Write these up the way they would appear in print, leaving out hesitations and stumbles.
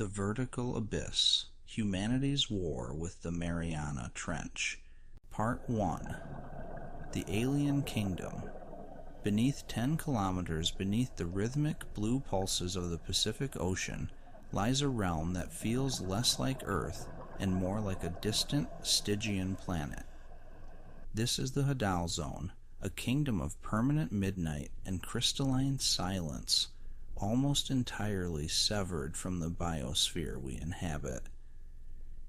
The Vertical Abyss, Humanity's War with the Mariana Trench. Part 1. The Alien Kingdom. Beneath 10 kilometers beneath the rhythmic blue pulses of the Pacific Ocean lies a realm that feels less like Earth and more like a distant Stygian planet. This is the Hadal Zone, a kingdom of permanent midnight and crystalline silence, almost entirely severed from the biosphere we inhabit.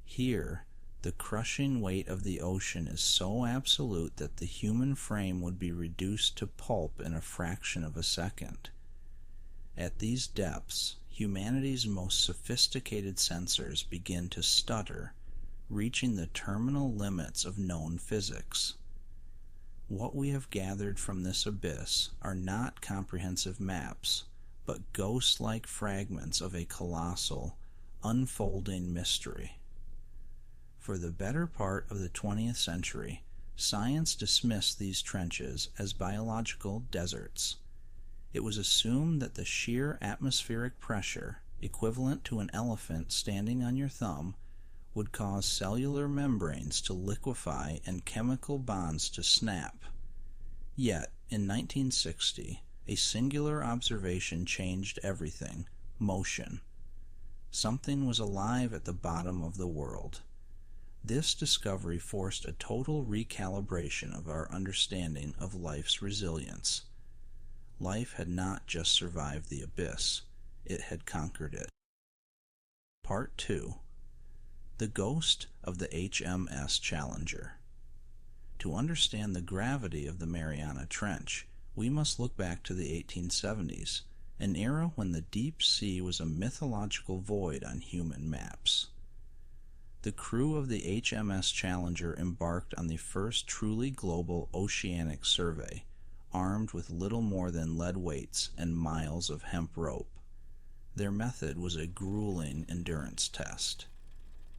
Here, the crushing weight of the ocean is so absolute that the human frame would be reduced to pulp in a fraction of a second. At these depths, humanity's most sophisticated sensors begin to stutter, reaching the terminal limits of known physics. What we have gathered from this abyss are not comprehensive maps, but ghost-like fragments of a colossal, unfolding mystery. For the better part of the 20th century, science dismissed these trenches as biological deserts. It was assumed that the sheer atmospheric pressure, equivalent to an elephant standing on your thumb, would cause cellular membranes to liquefy and chemical bonds to snap. Yet, in 1960, a singular observation changed everything: motion. Something was alive at the bottom of the world. This discovery forced a total recalibration of our understanding of life's resilience. Life had not just survived the abyss, it had conquered it. Part 2. The Ghost of the HMS Challenger. To understand the gravity of the Mariana Trench, we must look back to the 1870s, an era when the deep sea was a mythological void on human maps. The crew of the HMS Challenger embarked on the first truly global oceanic survey, armed with little more than lead weights and miles of hemp rope. Their method was a grueling endurance test.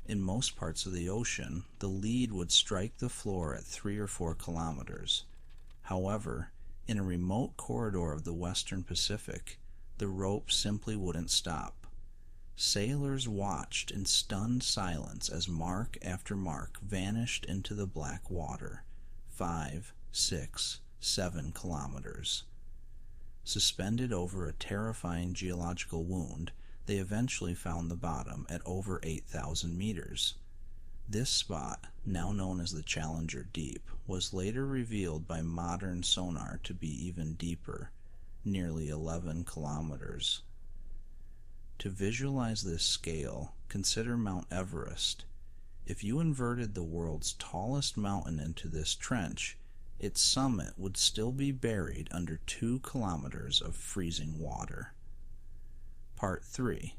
In most parts of the ocean, the lead would strike the floor at 3 or 4 kilometers. However, in a remote corridor of the western Pacific, the rope simply wouldn't stop. Sailors watched in stunned silence as mark after mark vanished into the black water, 5, 6, 7 kilometers. Suspended over a terrifying geological wound, they eventually found the bottom at over 8,000 meters. This spot, now known as the Challenger Deep, was later revealed by modern sonar to be even deeper, nearly 11 kilometers. To visualize this scale, consider Mount Everest. If you inverted the world's tallest mountain into this trench, its summit would still be buried under 2 kilometers of freezing water. Part 3.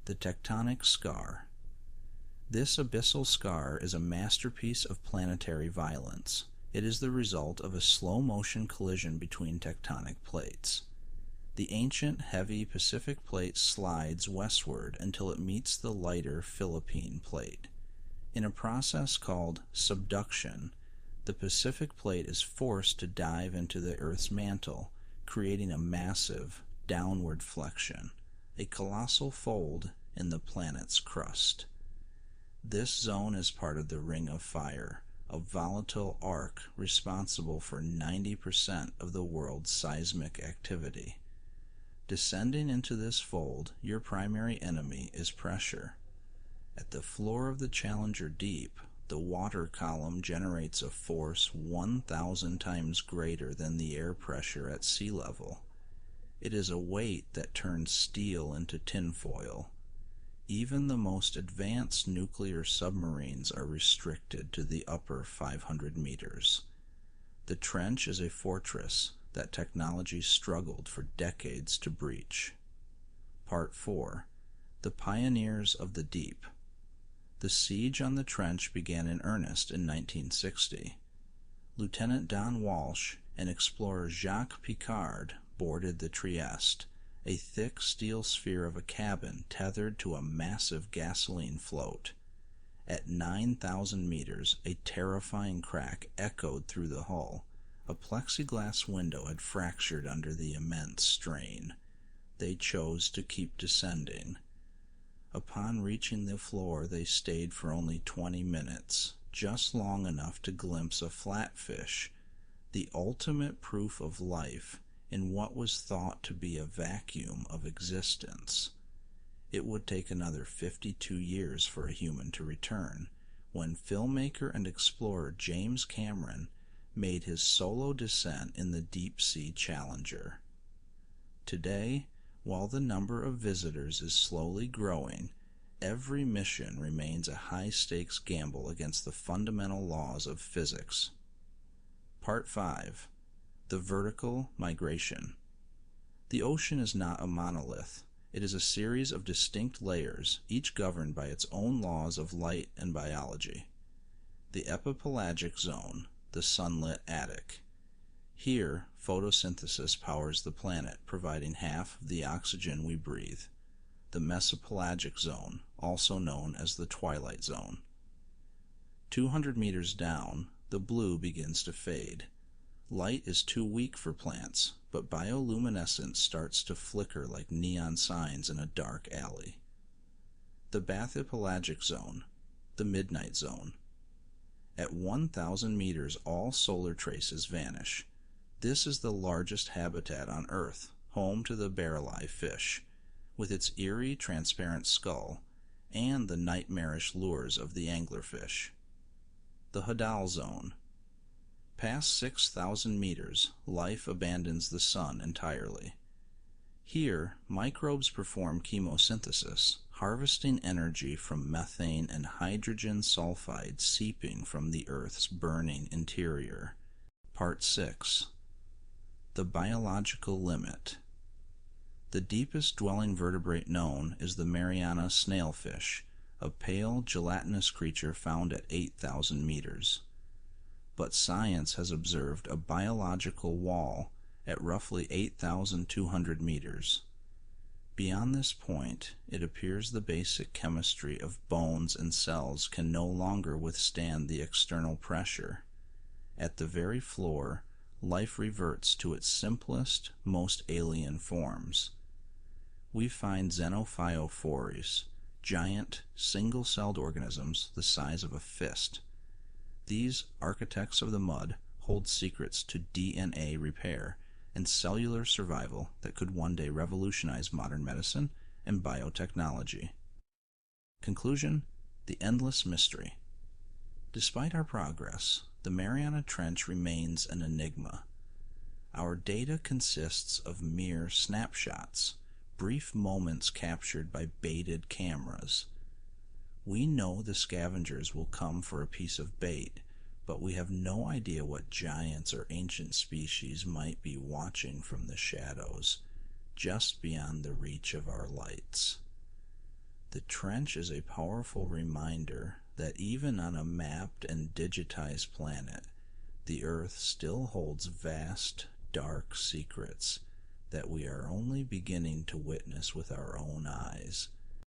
The Tectonic Scar. This abyssal scar is a masterpiece of planetary violence. It is the result of a slow-motion collision between tectonic plates. The ancient, heavy Pacific plate slides westward until it meets the lighter Philippine plate. In a process called subduction, the Pacific plate is forced to dive into the Earth's mantle, creating a massive downward flexion, a colossal fold in the planet's crust. This zone is part of the Ring of Fire, a volatile arc responsible for 90% of the world's seismic activity. Descending into this fold, your primary enemy is pressure. At the floor of the Challenger Deep, the water column generates a force 1,000 times greater than the air pressure at sea level. It is a weight that turns steel into tinfoil. Even the most advanced nuclear submarines are restricted to the upper 500 meters. The trench is a fortress that technology struggled for decades to breach. Part 4. The Pioneers of the Deep. The siege on the trench began in earnest in 1960. Lieutenant Don Walsh and explorer Jacques Picard boarded the Trieste, a thick steel sphere of a cabin tethered to a massive gasoline float. At 9,000 meters, a terrifying crack echoed through the hull. A plexiglass window had fractured under the immense strain. They chose to keep descending. A Upon reaching the floor, they stayed for only 20 minutes, just long enough to glimpse a flatfish, the ultimate proof of life in what was thought to be a vacuum of existence. It would take another 52 years for a human to return, when filmmaker and explorer James Cameron made his solo descent in the Deepsea Challenger. Today, while the number of visitors is slowly growing, every mission remains a high-stakes gamble against the fundamental laws of physics. Part 5. The Vertical Migration. The ocean is not a monolith. It is a series of distinct layers, each governed by its own laws of light and biology. The epipelagic zone, the sunlit attic. Here, photosynthesis powers the planet, providing half of the oxygen we breathe. The mesopelagic zone, also known as the twilight zone. 200 meters down, the blue begins to fade. Light is too weak for plants, but bioluminescence starts to flicker like neon signs in a dark alley. The bathypelagic zone, the midnight zone. At 1,000 meters, all solar traces vanish. This is the largest habitat on Earth, home to the barrel-eye fish, with its eerie, transparent skull, and the nightmarish lures of the anglerfish. The Hadal Zone. Past 6,000 meters, life abandons the sun entirely. Here, microbes perform chemosynthesis, harvesting energy from methane and hydrogen sulfide seeping from the Earth's burning interior. Part 6. The Biological Limit. The deepest dwelling vertebrate known is the Mariana Snailfish, a pale, gelatinous creature found at 8,000 meters. But science has observed a biological wall at roughly 8,200 meters. Beyond this point, it appears the basic chemistry of bones and cells can no longer withstand the external pressure. At the very floor, life reverts to its simplest, most alien forms. We find Xenophyophores, giant, single-celled organisms the size of a fist. These architects of the mud hold secrets to DNA repair and cellular survival that could one day revolutionize modern medicine and biotechnology. Conclusion: the endless mystery. Despite our progress, the Mariana Trench remains an enigma. Our data consists of mere snapshots, brief moments captured by baited cameras. We know the scavengers will come for a piece of bait, but we have no idea what giants or ancient species might be watching from the shadows, just beyond the reach of our lights. The trench is a powerful reminder that even on a mapped and digitized planet, the Earth still holds vast, dark secrets that we are only beginning to witness with our own eyes.